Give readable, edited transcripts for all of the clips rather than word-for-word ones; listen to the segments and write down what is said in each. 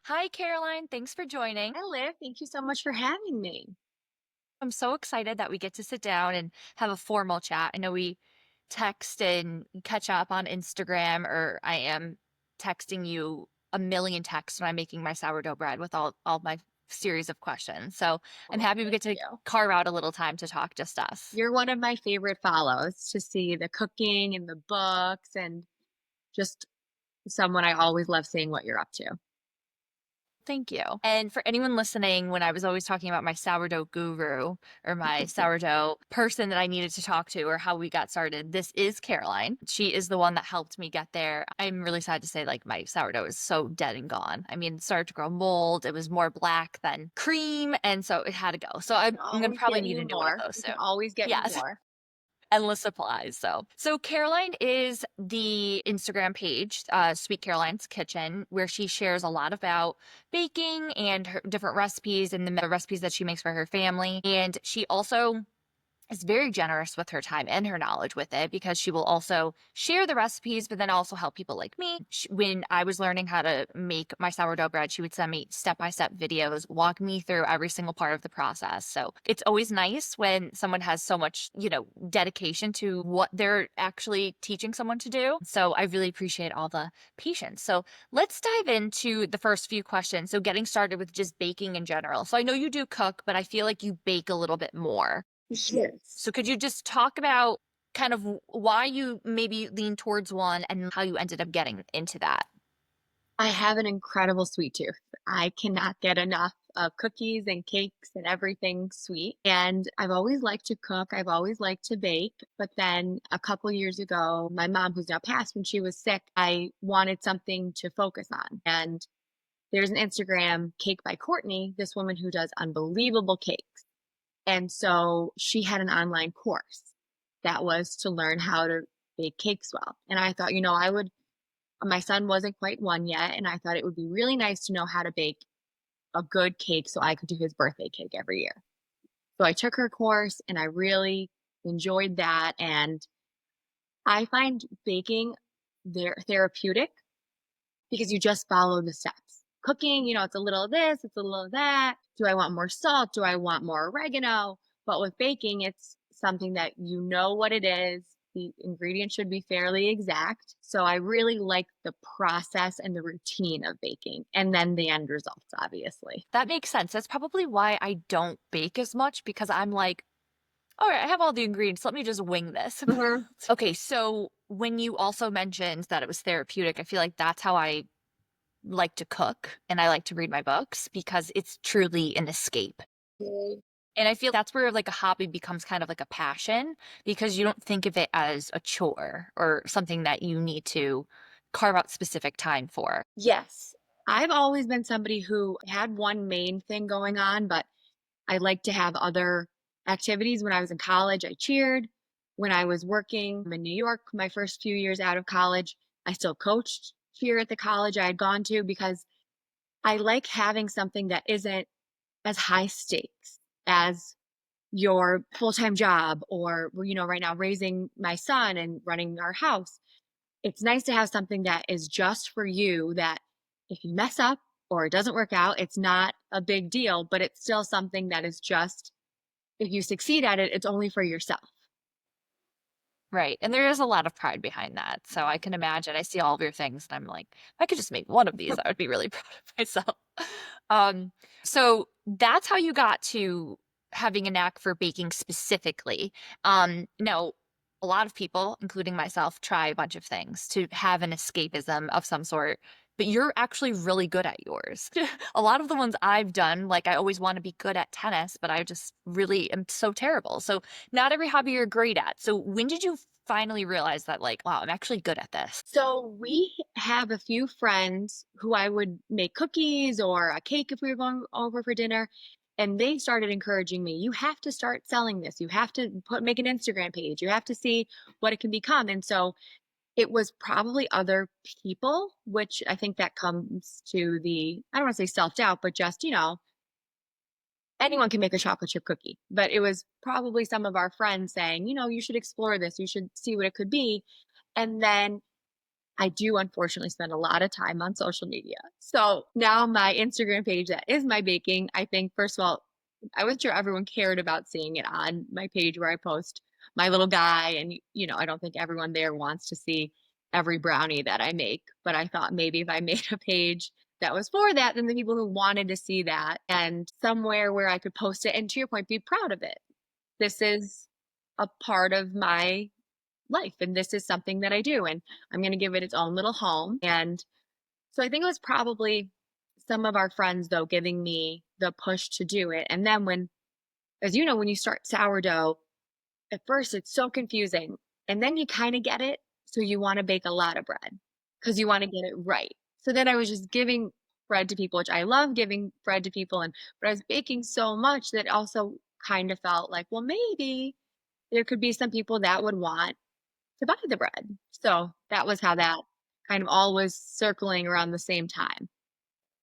Hi, Caroline. Thanks for joining. Hi, Liv. Thank you so much for having me. I'm so excited that we get to sit down and have a formal chat. I know we text and catch up on Instagram, or I am texting you a million texts when I'm making my sourdough bread with all my series of questions. So I'm Oh, happy we thank get to you. carve out a little time to talk, just us. You're one of my favorite follows to see the cooking and the books and just someone I always love seeing what you're up to. Thank you. And for anyone listening, when I was always talking about my sourdough guru or my sourdough person that I needed to talk to or how we got started, this is Caroline. She is the one that helped me get there. I'm really sad to say, like, my sourdough is so dead and gone. I mean, it started to grow mold. It was more black than cream. And so it had to go. So We can I'm going to always probably get need a you new one of more. those We can soon. always get you Yes. more. Endless supplies. So Caroline is the Instagram page, Sweet Caroline's Kitchen, where she shares a lot about baking and her different recipes and the recipes that she makes for her family. And she also is very generous with her time and her knowledge with it because she will also share the recipes, but then also help people like me. When I was learning how to make my sourdough bread, she would send me step by step videos, walk me through every single part of the process. So it's always nice when someone has so much, dedication to what they're actually teaching someone to do. So I really appreciate all the patience. So let's dive into the first few questions. So getting started with just baking in general. So I know you do cook, but I feel like you bake a little bit more. Yes. So could you just talk about kind of why you maybe lean towards one and how you ended up getting into that? I have an incredible sweet tooth. I cannot get enough of cookies and cakes and everything sweet. And I've always liked to cook. I've always liked to bake. But then a couple years ago, my mom, who's now passed, when she was sick, I wanted something to focus on. And there's an Instagram, Cake by Courtney, this woman who does unbelievable cakes. And so she had an online course that was to learn how to bake cakes well. And I thought, my son wasn't quite one yet. And I thought it would be really nice to know how to bake a good cake so I could do his birthday cake every year. So I took her course and I really enjoyed that. And I find baking therapeutic because you just follow the steps. Cooking, it's a little of this, it's a little of that. Do I want more salt? Do I want more oregano? But with baking, it's something that you know what it is. The ingredients should be fairly exact. So I really like the process and the routine of baking and then the end results, obviously. That makes sense. That's probably why I don't bake as much because I'm like, all right, I have all the ingredients. Let me just wing this. Mhm. Okay, so when you also mentioned that it was therapeutic, I feel like that's how I like to cook and I like to read my books because it's truly an escape. And I feel that's where like a hobby becomes kind of like a passion because you don't think of it as a chore or something that you need to carve out specific time for. Yes. I've always been somebody who had one main thing going on, but I like to have other activities. When I was in college, I cheered. When I was working in New York, my first few years out of college, I still coached cheer at the college I had gone to because I like having something that isn't as high stakes as your full-time job or, right now raising my son and running our house. It's nice to have something that is just for you that if you mess up or it doesn't work out, it's not a big deal, but it's still something that is just if you succeed at it, it's only for yourself. Right. And there is a lot of pride behind that. So I can imagine I see all of your things and I'm like, if I could just make one of these, I would be really proud of myself. Um, so that's how you got to having a knack for baking specifically. Now, a lot of people, including myself, try a bunch of things to have an escapism of some sort, but you're actually really good at yours. A lot of the ones I've done, like I always want to be good at tennis, but I just really am so terrible. So not every hobby you're great at. So when did you finally realize that, like, wow, I'm actually good at this? So we have a few friends who I would make cookies or a cake if we were going over for dinner. And they started encouraging me, you have to start selling this. You have to make an Instagram page. You have to see what it can become. And so it was probably other people, which I think that comes to I don't want to say self doubt, but just, anyone can make a chocolate chip cookie. But it was probably some of our friends saying, you should explore this. You should see what it could be. And then I do unfortunately spend a lot of time on social media. So now my Instagram page that is my baking, I think, first of all, I wasn't sure everyone cared about seeing it on my page where I post my little guy. And, I don't think everyone there wants to see every brownie that I make. But I thought maybe if I made a page that was for that, then the people who wanted to see that and somewhere where I could post it and to your point, be proud of it. This is a part of my life and this is something that I do and I'm going to give it its own little home. And so I think it was probably some of our friends though giving me the push to do it. And then when, as you know, when you start sourdough, at first it's so confusing and then you kind of get it. So you want to bake a lot of bread because you want to get it right. So then I was just giving bread to people, which I love giving bread to people. And but I was baking so much that also kind of felt like, well, maybe there could be some people that would want to buy the bread. So that was how that kind of all was circling around the same time.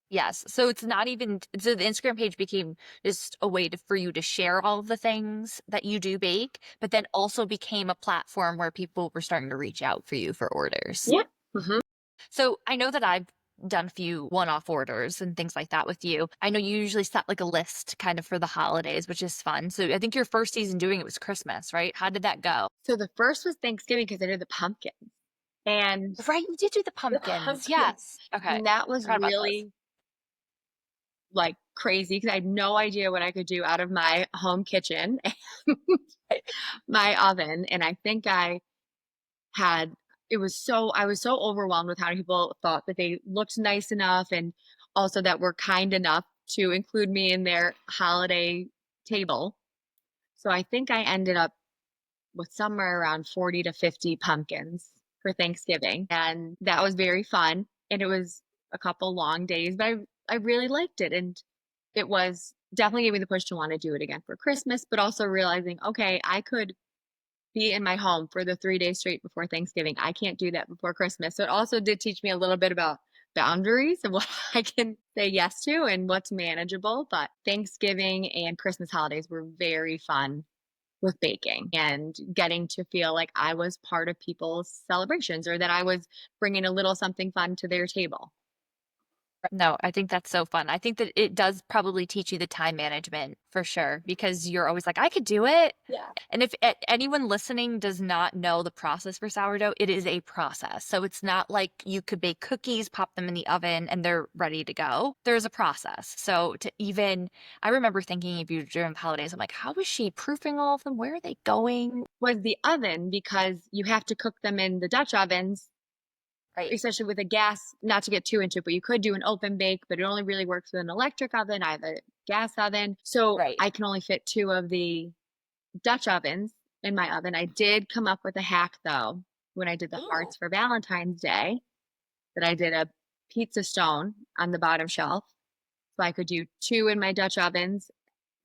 Yes. So it's not even so the Instagram page became just a way for you to share all of the things that you do bake, but then also became a platform where people were starting to reach out for you for orders. Yeah. Mhm. So I know that I've done a few one-off orders and things like that with you. I know you usually set like a list kind of for the holidays, which is fun. So I think your first season doing it was Christmas, right? How did that go? So the first was Thanksgiving because I did the pumpkin and Right, you did do the the pumpkins. pumpkin, Yes. Okay. and that was Forgot about those. really like crazy because I had no idea what I could do out of my home kitchen, my oven. And I think had I was so overwhelmed with how many people thought that they looked nice enough and also that were kind enough to include me in their holiday table. So I think I ended up with somewhere around 40 to 50 pumpkins for Thanksgiving. And that was very fun. And it was a couple long days, but I really liked it. And it was definitely gave me the push to want to do it again for Christmas, but also realizing, okay, I could be in my home for the 3 days straight before Thanksgiving. I can't do that before Christmas. So it also did teach me a little bit about boundaries and what I can say yes to and what's manageable. But Thanksgiving and Christmas holidays were very fun with baking and getting to feel like I was part of people's celebrations or that I was bringing a little something fun to their table. No, I think that's so fun. I think that it does probably teach you the time management for sure because you're always like, I could do it. Yeah. And if anyone listening does not know the process for sourdough, it is a process. So it's not like you could bake cookies, pop them in the oven, and they're ready to go. There's a process. So to even, I remember thinking of you during the holidays, I'm like, how is she proofing all of them? Where are they going? Was the oven because you have to cook them in the Dutch ovens, Right, especially with a gas, not to get too into it, but you could do an open bake, but it only really works with an electric oven. I have a gas oven. So right. I can only fit two of the Dutch ovens in my oven. I did come up with a hack though when I did the Ooh. hearts for Valentine's Day that I did a pizza stone on the bottom shelf. So I could do two in my Dutch ovens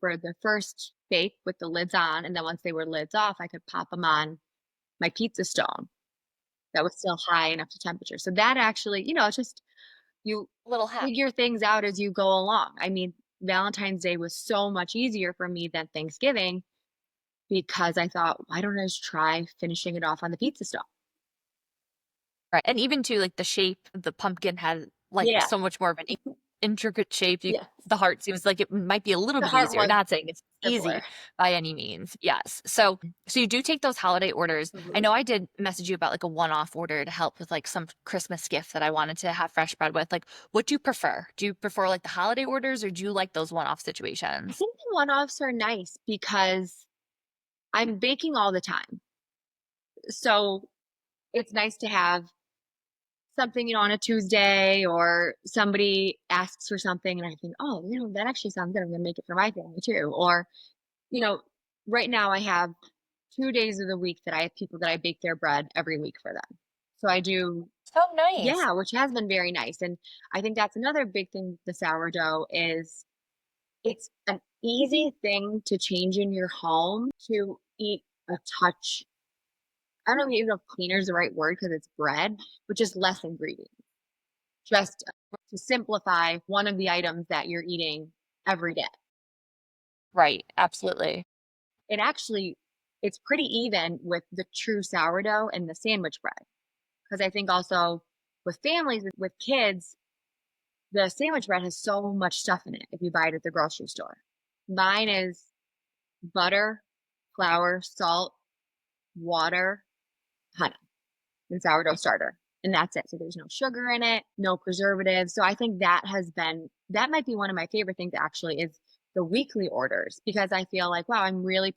for the first bake with the lids on. And then once they were lids off, I could pop them on my pizza stone that was still high enough to temperature. So that actually, it's just you Little hack. figure things out as you go along. I mean, Valentine's Day was so much easier for me than Thanksgiving because I thought, why don't I just try finishing it off on the pizza stone? Right, and even too, like, the shape of the pumpkin had, like, Yeah. so much more of an intricate shape, you Yes. the heart seems like it might be a little The bit heart easier, was not saying it's simpler. easy by any means, yes. So you do take those holiday orders. I Mhm. know I did message you about, like, a one-off order to help with, like, some Christmas gift that I wanted to have fresh bread with, like, what do you prefer? Do you prefer, like, the holiday orders, or do you like those one-off I situations? think the one-offs are nice because I'm baking all the time. So it's nice to have something, on a Tuesday or somebody asks for something and I think, oh, that actually sounds good. I'm gonna make it for my family too. Or, you know, right now I have 2 days of the week that I have people that I bake their bread every week for them. So I do, So nice. yeah, which has been very nice. And I think that's another big thing with the sourdough is it's an easy thing to change in your home to eat a touch. I don't even know if cleaner is the right word because it's bread, but just less ingredients. Just to simplify one of the items that you're eating every day. Right, absolutely. It actually it's pretty even with the true sourdough and the sandwich bread Because I think also with families, with kids, the sandwich bread has so much stuff in it if you buy it at the grocery store. Mine is butter, flour, salt, water, honey, and sourdough starter. And that's it. So there's no sugar in it, no preservatives. So I think that might be one of my favorite things actually is the weekly orders because I feel like, wow, I'm really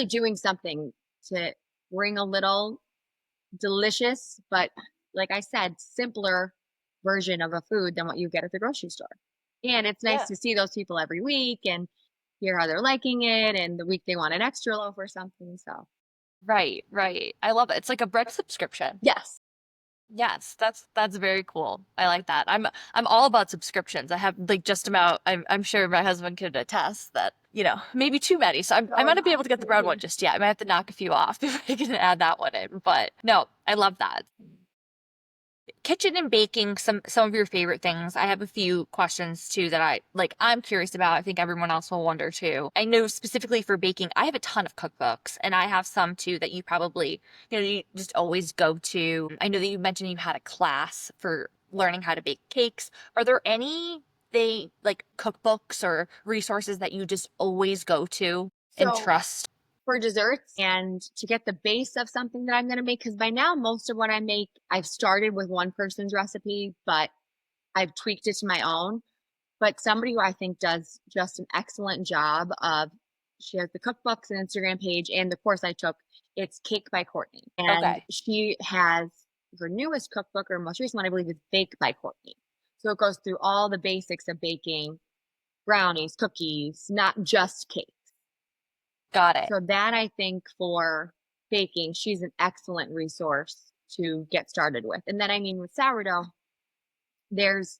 doing something to bring a little delicious, but like I said, simpler version of a food than what you get at the grocery store. And it's nice Yeah. to see those people every week and hear how they're liking it. And the week they want an extra loaf or something. So, Right, right. I love it. It's like a bread subscription. yes. Yes, that's very cool. I like that. I'm all about subscriptions. I have like just about I'm sure my husband could attest that, maybe too many. So I Oh, might no, not be able to get the brown one absolutely. just yet. I might have to knock a few off before I can add that one in. But no, I love that. Kitchen and baking, some of your favorite things. I have a few questions too that I'm curious about. I think everyone else will wonder too. I know specifically for baking, I have a ton of cookbooks and I have some too that you probably, you just always go to. I know that you mentioned you had a class for learning how to bake cakes. Are there any they like cookbooks or resources that you just always go to and So, trust? for desserts and to get the base of something that I'm going to make, because by now, most of what I make, I've started with one person's recipe, but I've tweaked it to my own. But somebody who I think does just an excellent job of she has the cookbooks and Instagram page and the course I took, it's Cake by Courtney. And Okay. she has her newest cookbook or most recent one, I believe, is Bake by Courtney. So it goes through all the basics of baking brownies, cookies, not just cake. Got it. So that I think for baking, she's an excellent resource to get started with. And then I mean with sourdough, there's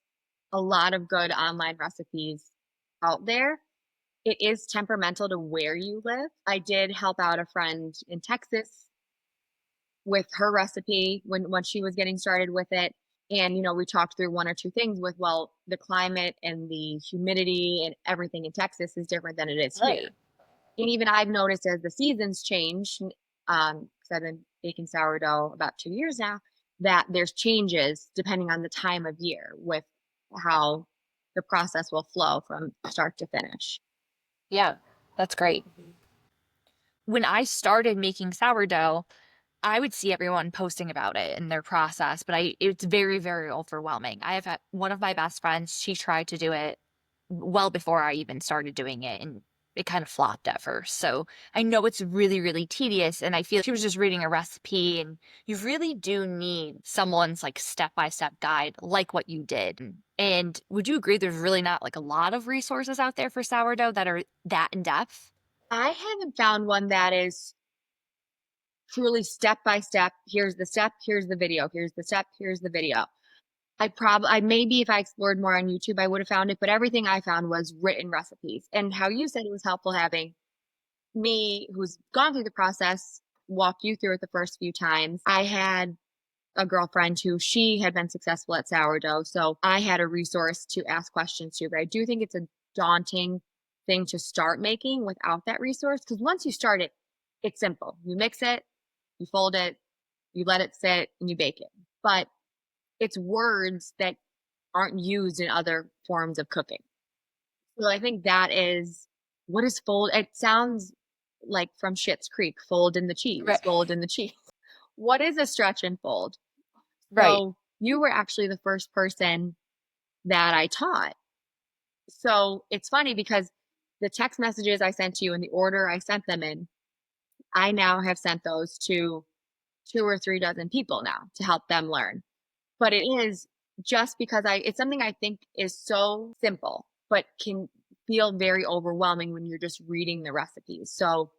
a lot of good online recipes out there. It is temperamental to where you live. I did help out a friend in Texas with her recipe when she was getting started with it. And we talked through one or two things with the climate and the humidity and everything in Texas is different than it is Right. here. And even I've noticed as the seasons change, because I've been baking sourdough about 2 years now, that there's changes depending on the time of year with how the process will flow from start to finish. Yeah. That's great. When I started making sourdough, I would see everyone posting about it and their process, but it's very, very overwhelming. I have one of my best friends, she tried to do it well before I even started doing it, and it kind of flopped at first. So I know it's really, really tedious, and I feel she was just reading a recipe, and you really do need someone's like step-by-step guide, like what you did. And would you agree there's really not like a lot of resources out there for sourdough that are that in depth? I haven't found one that is truly step by step. Here's the step, here's the video, here's the step, here's the video. I maybe if I explored more on YouTube, I would have found it, but everything I found was written recipes. And how you said it was helpful having me, who's gone through the process, walk you through it the first few times. I had a girlfriend who she had been successful at sourdough, so I had a resource to ask questions to. But I do think it's a daunting thing to start making without that resource because once you start it, it's simple. You mix it, you fold it, you let it sit, and you bake it. But it's words that aren't used in other forms of cooking. So I think that is what is fold? It sounds like from Schitt's Creek, fold in the cheese, Right. fold in the cheese. What is a stretch and fold? Right. So you were actually the first person that I taught. So it's funny because the text messages I sent to you in the order I sent them in, I now have sent those to 2 or 3 dozen people now to help them learn. But it is just because it's something I think is so simple, but can feel very overwhelming when you're just reading the recipes. So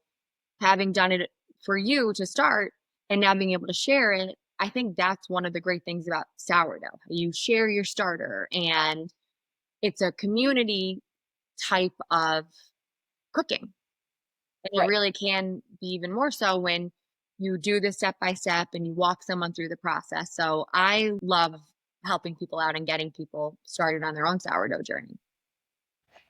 having done it for you to start and now being able to share it, I think that's one of the great things about sourdough. You share your starter and it's a community type of cooking. And it Right. really can be even more so when you do this step by step and you walk someone through the process. So I love helping people out and getting people started on their own sourdough journey.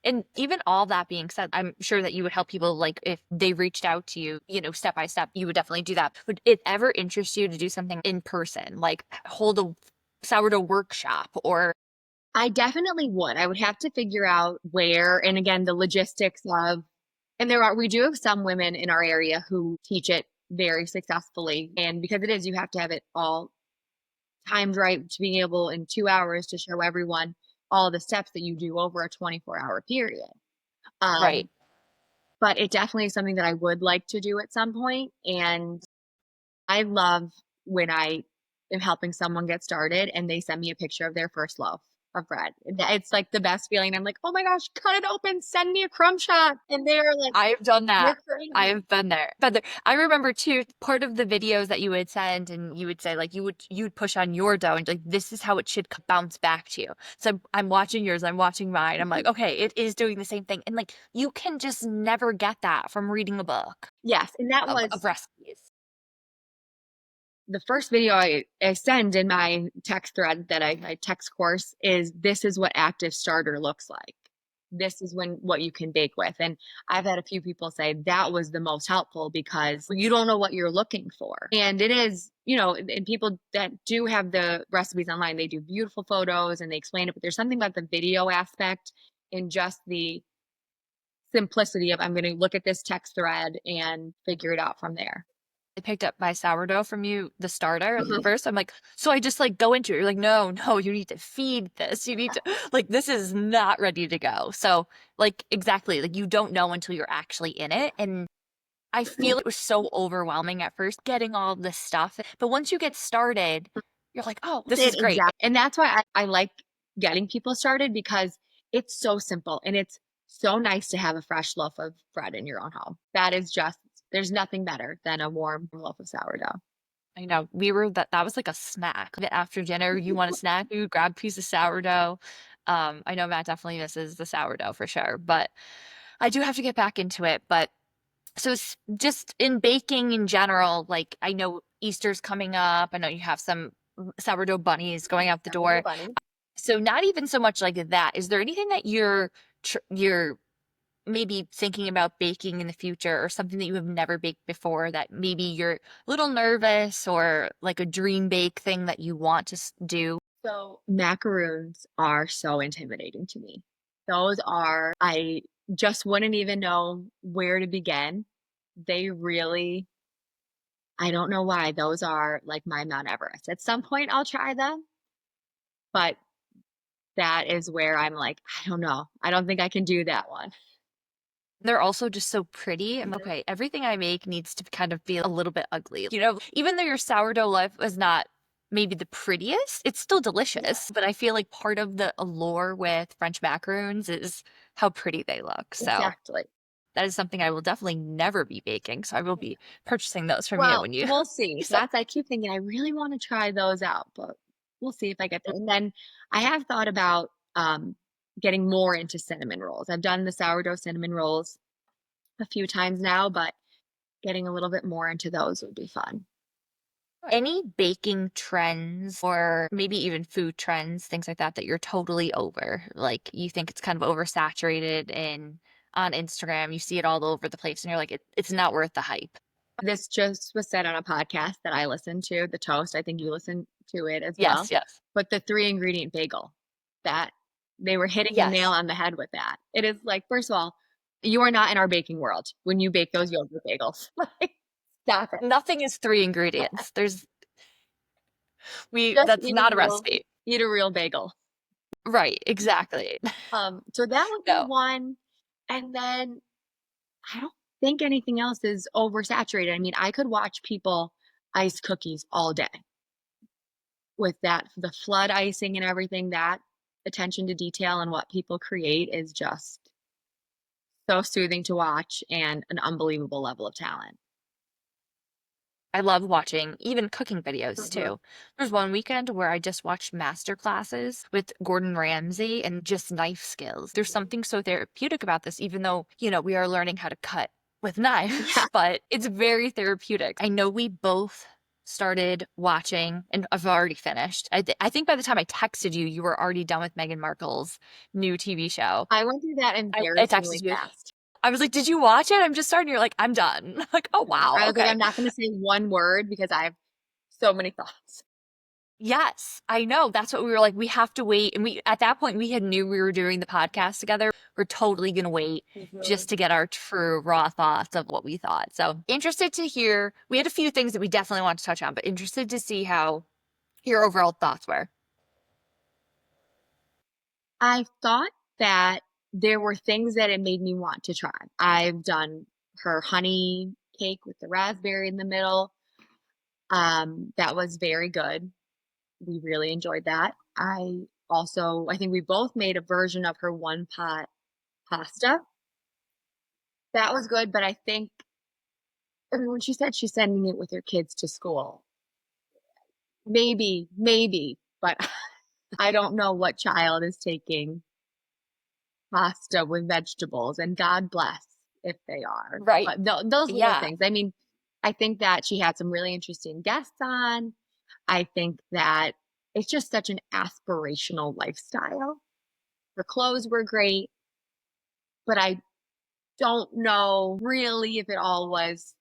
And even all that being said, I'm sure that you would help people like if they reached out to you, step by step, you would definitely do that. Would it ever interest you to do something in person, like hold a sourdough workshop or I definitely would. I would have to figure out where, and again, the logistics of, and we do have some women in our area who teach it very successfully. And because it is, you have to have it all timed right to being able in 2 hours to show everyone all the steps that you do over a 24-hour period. right? Um, but it definitely is something that I would like to do at some point. And I love when I am helping someone get started and they send me a picture of their first loaf of bread. It's like the best feeling. I'm like, oh my gosh, cut it open, send me a crumb shot. And they're like, I've done you're that. I crazy. have been there. But I remember too, part of the videos that you would send and you would say like you would push on your dough and like this is how it should bounce back to you. So I'm watching yours, I'm watching mine. I'm like, okay, it is doing the same thing. And like you can just never get that from reading a book Yes. And that of was recipes. the first video I send in my text thread that my text course is this is what active starter looks like. This is what you can bake with. And I've had a few people say that was the most helpful because you don't know what you're looking for. And it is, and people that do have the recipes online, they do beautiful photos and they explain it, but there's something about the video aspect and just the simplicity of I'm going to look at this text thread and figure it out from there. I picked up my sourdough from you, the starter at first. I'm like, so I just like go into it. You're like, no, no, you need to feed this. You need to like this is not ready to go. So like exactly, like you don't know until you're actually in it. And I feel it was so overwhelming at first getting all this stuff. But once you get started, you're like, oh, this is It great. exactly, and that's why I like getting people started because it's so simple and it's so nice to have a fresh loaf of bread in your own home. That is just there's nothing better than a warm loaf of sourdough. I know we were that was like a snack. After dinner, you want a snack, you grab a piece of sourdough. I know Matt definitely misses the sourdough for sure, but I do have to get back into it. But so just in baking in general, like I know Easter's coming up. I know you have some sourdough bunnies going out the Sourdough door. bunny. So not even so much like that. Is there anything that you're maybe thinking about baking in the future or something that you have never baked before that maybe you're a little nervous or like a dream bake thing that you want to do? So macaroons are so intimidating to me. Those are I just wouldn't even know where to begin. They really I don't know why those are like my Mount Everest. At some point I'll try them, but that is where I'm like, I don't know. I don't think I can do that one. They're also just so pretty. I'm okay, everything I make needs to kind of be a little bit ugly. Even though your sourdough loaf is not maybe the prettiest, it's still Yeah, delicious. But I feel like part of the allure with French macaroons is how pretty they look. So exactly. that is something I will definitely never be baking. So I will be purchasing those from you Well, when you we'll see. so That's I keep thinking I really want to try those out, but we'll see if I get there. And then I have thought about getting more into cinnamon rolls. I've done the sourdough cinnamon rolls a few times now, but getting a little bit more into those would be fun. any baking trends or maybe even food trends, things like that, that you're totally over? Like you think it's kind of oversaturated in on Instagram, you see it all over the place and you're like, it's not worth the hype. This just was said on a podcast that I listened to, The Toast. I think you listened to it as well. Yes, yes. But the 3 ingredient bagel, that they were hitting the nail Yes. on the head with that. It is like, first of all, you are not in our baking world when you bake those yogurt bagels. Like, stop it. Nothing is three ingredients. There's we Just that's not a recipe. eat a real bagel. Right, exactly. So that would be No. one. And then I don't think anything else is oversaturated. I mean, I could watch people ice cookies all day with that, the flood icing and everything, that attention to detail and what people create is just so soothing to watch and an unbelievable level of talent. I love watching even cooking videos Mhm. too. There's one weekend where I just watched master classes with Gordon Ramsay and just knife skills. There's something so therapeutic about this, even though, we are learning how to cut with Yeah. knives, but it's very therapeutic. I know we both started watching, and I've already finished. I think by the time I texted you, you were already done with Meghan Markle's new TV show. I went through that I texted embarrassingly you. fast. I was like, "Did you watch it? I'm just starting." You're like, "I'm done." Like, "Oh, wow. I was like, Okay." I'm not gonna say one word because I have so many thoughts. Yes, I know. That's what we were like, we have to wait. And we, at that point, we had knew we were doing the podcast together. We're totally going to wait Mhm. just to get our true raw thoughts of what we thought. So interested to hear. We had a few things that we definitely want to touch on, but interested to see how your overall thoughts were. I thought that there were things that it made me want to try. I've done her honey cake with the raspberry in the middle. That was very good. We really enjoyed that. I think we both made a version of her one pot pasta. That was good, but I think when she said she's sending it with her kids to school, maybe, but I don't know what child is taking pasta with vegetables, and God bless if they are. Right. But those little Yeah. things. I mean, I think that she had some really interesting guests on. I think that it's just such an aspirational lifestyle. Her clothes were great, but I don't know really if it all was,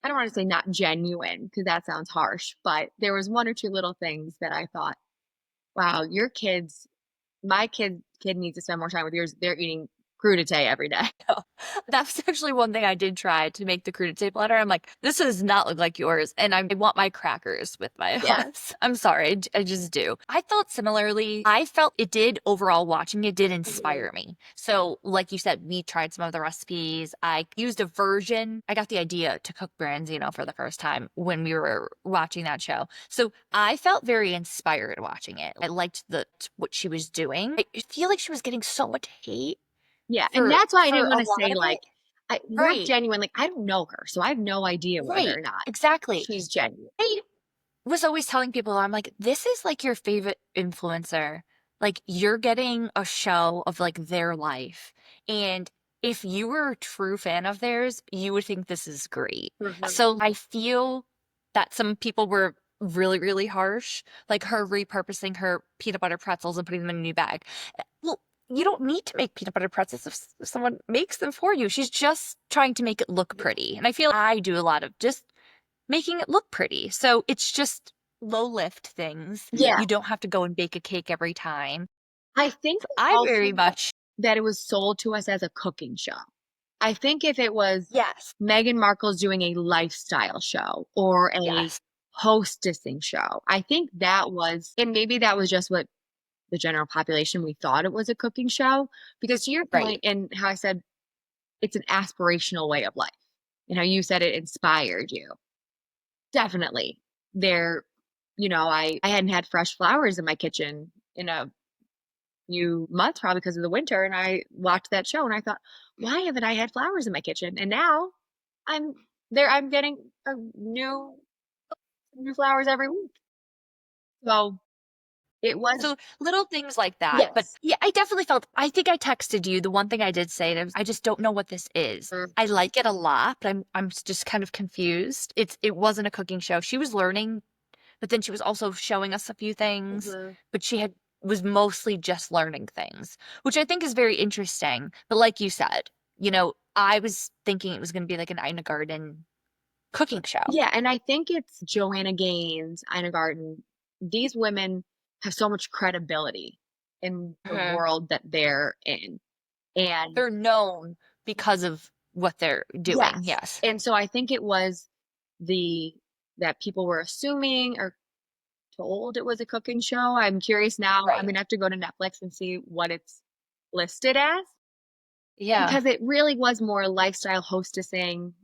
I don't want to say not genuine because that sounds harsh, but there was one or two little things that I thought, wow, your kids, my kid needs to spend more time with yours. They're eating crudité every day. No. That's actually one thing I did try to make the crudité platter. I'm like, this does not look like yours, and I want my crackers with my Yes. hummus. I'm sorry, I just do. I felt similarly. I felt it did overall watching it did Mhm. inspire me. So, like you said, we tried some of the recipes. I used a version. I got the idea to cook branzino for the first time when we were watching that show. So I felt very inspired watching it. I liked the what she was doing. I feel like she was getting so much hate Yeah, and for that's why I for didn't a wanna lot say, of like, it. I not Right, genuine, like, I don't know her, so I have no idea whether right, or not exactly. she's genuine. I was always telling people, I'm like, "This is like your favorite influencer. Like, you're getting a show of, like, their life, and if you were a true fan of theirs, you would think this is great." Mhm. So, I feel that some people were really, really harsh, like her repurposing her peanut butter pretzels and putting them in a new bag. Well, you don't need to make peanut butter pretzels if someone makes them for you. She's just trying to make it look Yeah. pretty, and I feel I do a lot of just making it look pretty. So it's just low lift things. Yeah, You don't have to go and bake a cake every time. I think So it's I also very much that it was sold to us as a cooking show. I think if it was yes, Meghan Markle's doing a lifestyle show or a yes, hostessing show, I think that was, and maybe that was just what the general population, we thought it was a cooking show, because to your right, point and how I said it's an aspirational way of life, and how you said it inspired you. Definitely. There, I hadn't had fresh flowers in my kitchen in a few months, probably because of the winter, and I watched that show and I thought, "Why haven't I had flowers in my kitchen?" And now I'm I'm getting a new flowers every week. So, it was. so little things like that. But Yes. yeah, I definitely felt I think I texted you. The one thing I did say was, I just don't know what this is. I Mhm, like it a lot, but I'm just kind of confused. It wasn't a cooking show. She was learning, but then she was also showing us a few things, mhm. but she had was mostly just learning things, which I think is very interesting. But like you said, I was thinking it was going to be like an Ina Garden cooking show. Yeah, and I think it's Joanna Gaines, Ina Garten. These women have so much credibility in the Mhm. world that they're in, and They're known because of what they're doing. yes, Yes. and so I think it was the that people were assuming or told it was a cooking show. I'm curious now, I'm Right. gonna have to go to Netflix and see what it's listed as, Yeah. because it really was more lifestyle hostessing,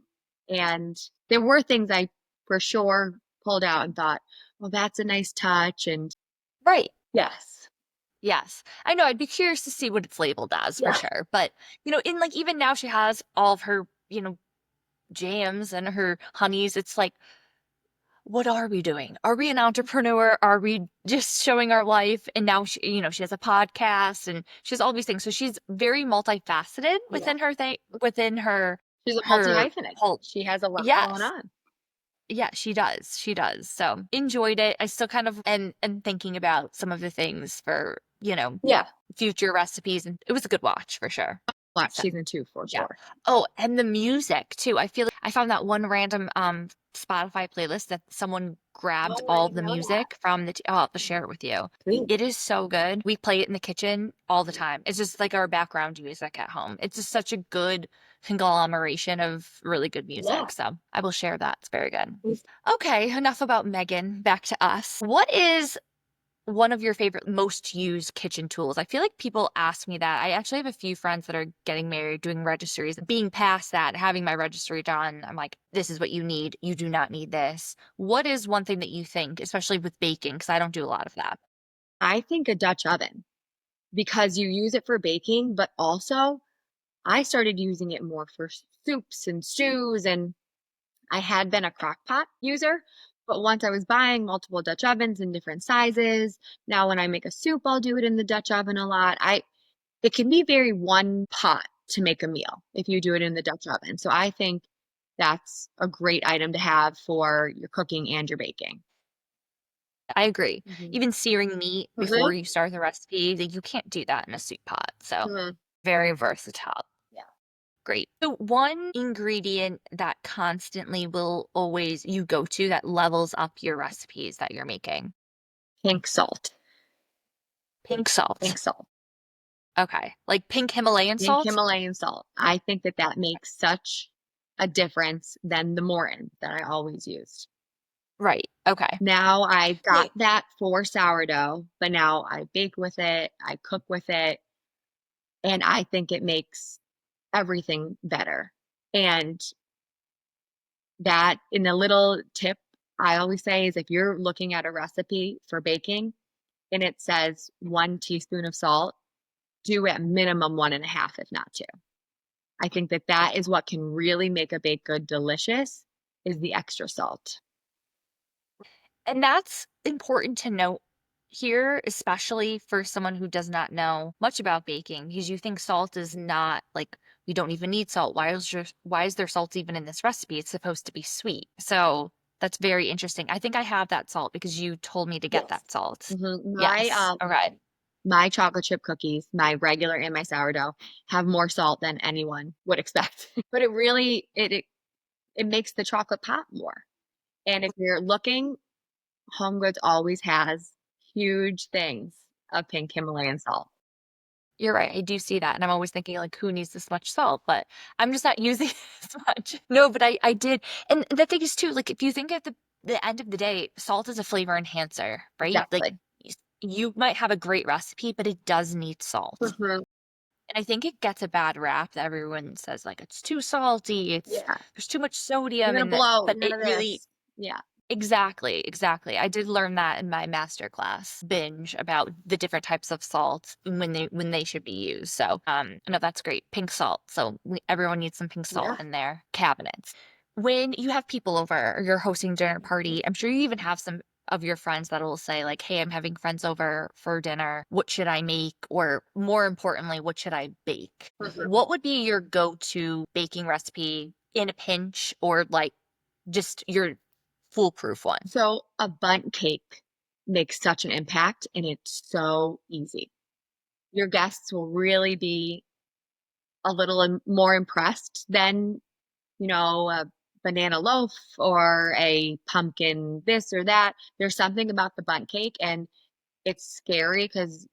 and there were things I for sure pulled out and thought, "Well, that's a nice touch," and Right. yes. Yes. I know. I'd be curious to see what it's labeled as for Yeah. sure. But, in like even now she has all of her, jams and her honeys. It's like, what are we doing? Are we an entrepreneur? Are we just showing our life? And now she has a podcast and she has all these things. So she's very multifaceted Yeah. within her thing, within her She's a her multi-hyphenate. whole She has a lot going yes. on. Yeah, she does. She does. So enjoyed it. I still kind of and thinking about some of the things for, Yeah. future recipes, and it was a good watch for sure. Watch So season 2 for yeah. sure. Oh, and the music too. I feel like I found that one random Spotify playlist that someone grabbed Oh, I all didn't the know that. music from I'll have to share it with you. Sweet. It is so good. We play it in the kitchen all the time. It's just like our background music at home. It's just such a good conglomeration of really good Yeah. music. So I will share that. It's very good. Okay, enough about Megan. Back to us. What is one of your favorite most used kitchen tools? I feel like people ask me that. I actually have a few friends that are getting married, doing registries. Being past that, having my registry done, I'm like, this is what you need. You do not need this. What is one thing that you think, especially with baking? Because I don't do a lot of that. I think a Dutch oven because you use it for baking, but also I started using it more for soups and stews, and I had been a crock pot user, but once I was buying multiple Dutch ovens in different sizes, now when I make a soup, I'll do it in the Dutch oven a lot. It can be very one pot to make a meal if you do it in the Dutch oven. So I think that's a great item to have for your cooking and your baking. I agree. Mhm. Even searing meat before Mhm. you start the recipe, that you can't do that in a soup pot. So Mhm. very versatile. Yeah. Great. So one ingredient that constantly will always you go to that levels up your recipes that you're making. Pink salt. Pink salt. Pink salt. Okay. Like pink Himalayan Pink salt? Himalayan salt. I think that that makes such a difference than the Morin that I always used. Right. Okay. Now I've got Wait. that for sourdough, but now I bake with it, I cook with it, and I think it makes everything better. And that in a little tip I always say is if you're looking at a recipe for baking and it says 1 teaspoon of salt, do at minimum one and a half, if not two. I think that that is what can really make a baked good delicious is the extra salt. And that's important to note here, especially for someone who does not know much about baking, because you think salt is not like we don't even need salt. Why is there salt even in this recipe? It's supposed to be sweet. So that's very interesting. I think I have that salt because you told me to get Yes. that salt. Mhm. Yes. Okay. My chocolate chip cookies, my regular and my sourdough, have more salt than anyone would expect. But it really it makes the chocolate pop more. And if you're looking, Home Goods always has huge things of pink Himalayan salt. You're right. I do see that. And I'm always thinking, like, who needs this much salt? But I'm just not using it as much. No, but I did. And the thing is, too, like, if you think at the end of the day, salt is a flavor enhancer, right? Like, Exactly. you might have a great recipe, but it does need salt. Mhm. And I think it gets a bad rap that everyone says, like, it's too salty, Yeah. there's too much You're sodium gonna in that. bloat, But none it of really, this. Yeah. exactly, exactly. I did learn that in my master class binge about the different types of salt and when they should be used. So, no, that's great. Pink salt. So everyone needs some pink salt Yeah. in their cabinets. When you have people over or you're hosting dinner party, I'm sure you even have some of your friends that will say like, "Hey, I'm having friends over for dinner. What should I make?" Or more importantly, what should I bake? Mhm. What would be your go-to baking recipe in a pinch or like just your foolproof one? So a bundt cake makes such an impact and it's so easy. Your guests will really be a little more impressed than, a banana loaf or a pumpkin this or that. There's something about the bundt cake and it's scary because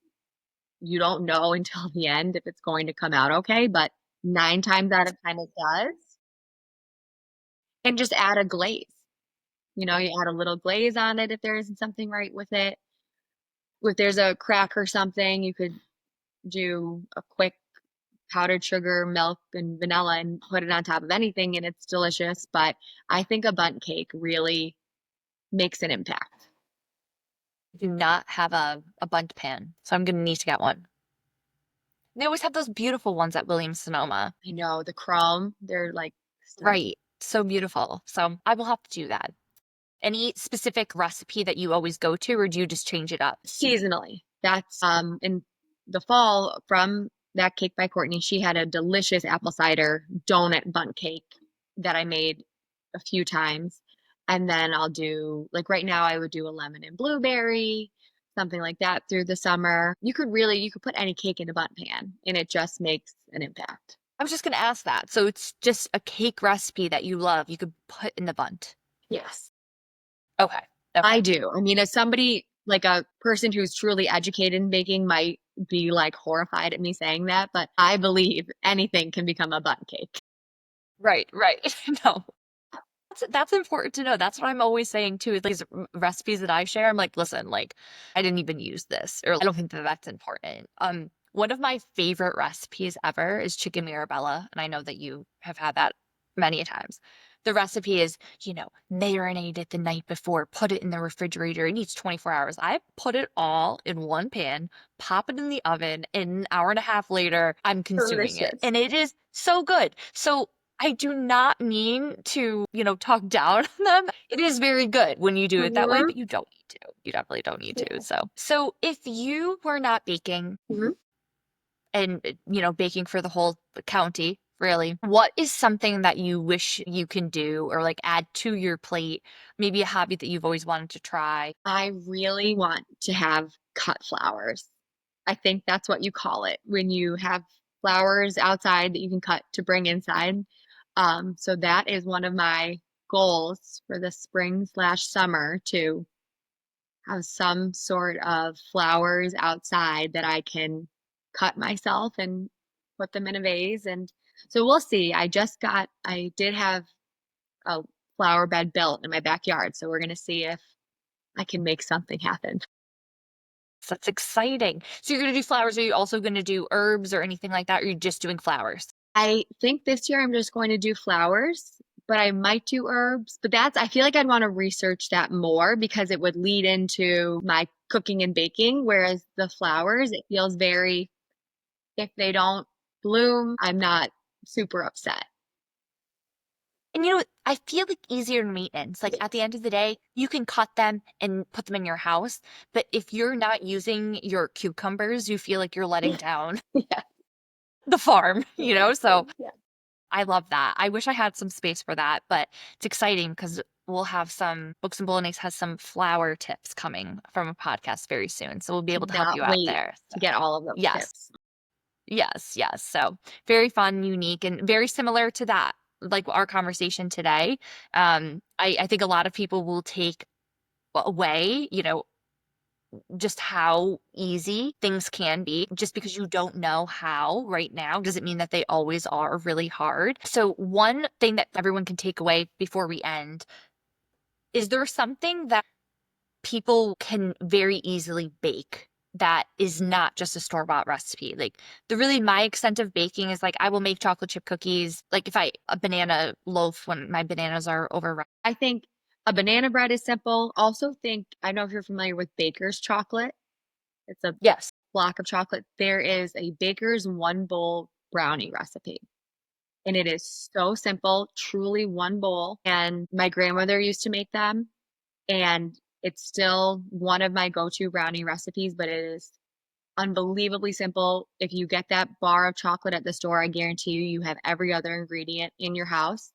you don't know until the end if it's going to come out okay, but 9 times out of 10 it does. And just add a glaze. You add a little glaze on it if there isn't something right with it. If there's a crack or something, you could do a quick powdered sugar, milk, and vanilla and put it on top of anything, and it's delicious, but I think a bundt cake really makes an impact. Do not have a bundt pan, so I'm gonna need to get one. They always have those beautiful ones at Williams-Sonoma. I know, the chrome, they're, like, stunning. Right. So beautiful. So I will have to do that. Any specific recipe that you always go to, or do you just change it up? Seasonally, that's, in the fall from that cake by Courtney, she had a delicious apple cider donut bundt cake that I made a few times. And then I'll do like right now I would do a lemon and blueberry, something like that through the summer. You could put any cake in a bun pan and it just makes an impact. I was just gonna ask that. So it's just a cake recipe that you love, you could put in the Bundt. Yes. Okay. Okay. I do. I mean, as somebody like a person who's truly educated in baking might be like horrified at me saying that, but I believe anything can become a bun cake. Right, right. No. That's important to know. That's what I'm always saying too. Is these recipes that I share, I'm like, listen, like, I didn't even use this, or I don't think that that's important. One of my favorite recipes ever is chicken mirabella, and I know that you have had that many a times. The recipe is, marinate it the night before, put it in the refrigerator. It needs 24 hours. I put it all in one pan, pop it in the oven, and an hour and a half later, I'm consuming it. Delicious. And it is so good. So I do not mean to, talk down on them. It is very good when you do it that way, Mhm. but you don't need to. You definitely don't need to. Yeah. So if you were not baking Mhm. and, baking for the whole county, really, what is something that you wish you can do or like add to your plate? Maybe a hobby that you've always wanted to try. I really want to have cut flowers. I think that's what you call it when you have flowers outside that you can cut to bring inside. So that is one of my goals for the spring/summer to have some sort of flowers outside that I can cut myself and put them in a vase. And so we'll see. I did have a flower bed built in my backyard. So we're going to see if I can make something happen. So that's exciting. So you're going to do flowers. Are you also going to do herbs or anything like that? Or are you just doing flowers? I think this year I'm just going to do flowers, but I might do herbs. But I feel like I'd want to research that more because it would lead into my cooking and baking. Whereas the flowers, it feels very, if they don't bloom, I'm not super upset. And I feel like easier maintenance. Like at the end of the day, you can cut them and put them in your house. But if you're not using your cucumbers, you feel like you're letting Yeah. down Yeah. the farm, So Yeah. I love that. I wish I had some space for that, but it's exciting because we'll have some Books and Bolognese has some flower tips coming from a podcast very soon. So we'll be able to help Cannot you out wait there. to So get all of those yes. tips. Yes, yes. So very fun, unique, and very similar to that, like our conversation today. I think a lot of people will take away, just how easy things can be. Just because you don't know how right now doesn't mean that they always are really hard. So one thing that everyone can take away before we end, is there something that people can very easily bake that is not just a store-bought recipe. Like my extent of baking is like I will make chocolate chip cookies, like if I a banana loaf when my bananas are overripe. I think a banana bread is simple. Also think, I don't know if you're familiar with baker's chocolate. It's a Yes. block of chocolate. There is a baker's one bowl brownie recipe. And it is so simple, truly one bowl. And my grandmother used to make them. And it's still one of my go to brownie recipes, but it is unbelievably simple. If you get that bar of chocolate at the store, I guarantee you, you have every other ingredient in your house.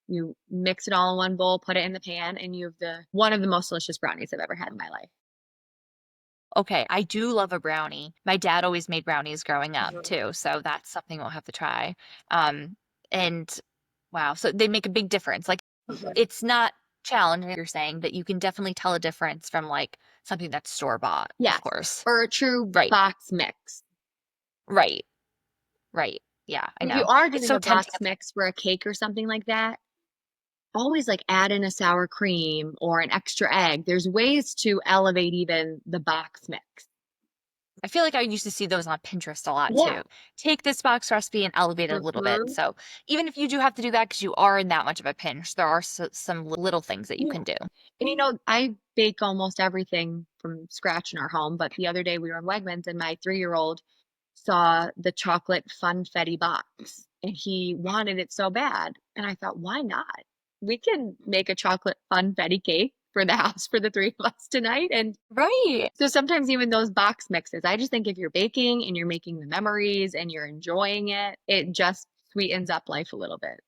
You mix it all in one bowl, put it in the pan, and you have one of the most delicious brownies I've ever had in my life. Okay, I do love a brownie. My dad always made brownies growing up Mhm. too, so that's something we'll have to try. And wow, so they make a big difference. Like Mhm. it's not challenging, you're saying, but you can definitely tell a difference from like something that's store-bought, of Yes, course. or a true Right. box mix. Right. Right. Yeah, I If you know. are It's doing so a box tempting. mix for a cake or something like that, always like add in a sour cream or an extra egg. There's ways to elevate even the box mix. I feel like I used to see those on Pinterest a lot Yeah. too. Take this box recipe and elevate it a little bit. Mhm. So even if you do have to do that because you are in that much of a pinch, there are some little things that you Yeah. can do. And I bake almost everything from scratch in our home, but the other day we were in Wegmans and my 3-year-old saw the chocolate funfetti box and he wanted it so bad. And I thought, why not? We can make a chocolate funfetti cake for the house for the three of us tonight. And Right. so sometimes even those box mixes, I just think if you're baking and you're making the memories and you're enjoying it, it just sweetens up life a little bit.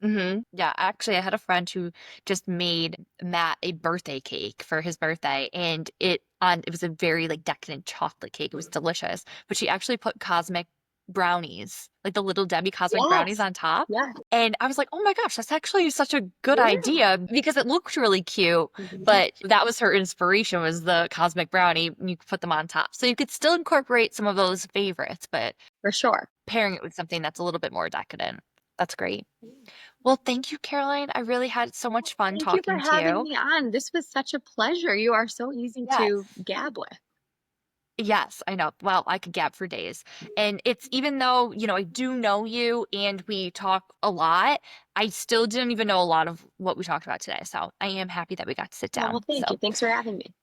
Yeah, actually, I had a friend who just made Matt a birthday cake for his birthday, and it was a very like decadent chocolate cake. It was delicious, but she actually put cosmic brownies, like the little Debbie cosmic brownies Yes. on top. Yeah. And I was like, oh my gosh, that's actually such a good Yeah. idea because it looked really cute. Mhm. But that was her inspiration was the cosmic brownie. And you could put them on top. So you could still incorporate some of those favorites, but For sure. pairing it with something that's a little bit more decadent. That's great. Well, thank you, Caroline. I really had so much fun Thank you for talking to having you. me on. This was such a pleasure. You are so easy to Yes. gab with. Yes, I know. Well, I could gab for days. And it's even though, I do know you and we talk a lot, I still didn't even know a lot of what we talked about today. So I am happy that we got to sit Oh, well, down. thank you. So Thanks for having me.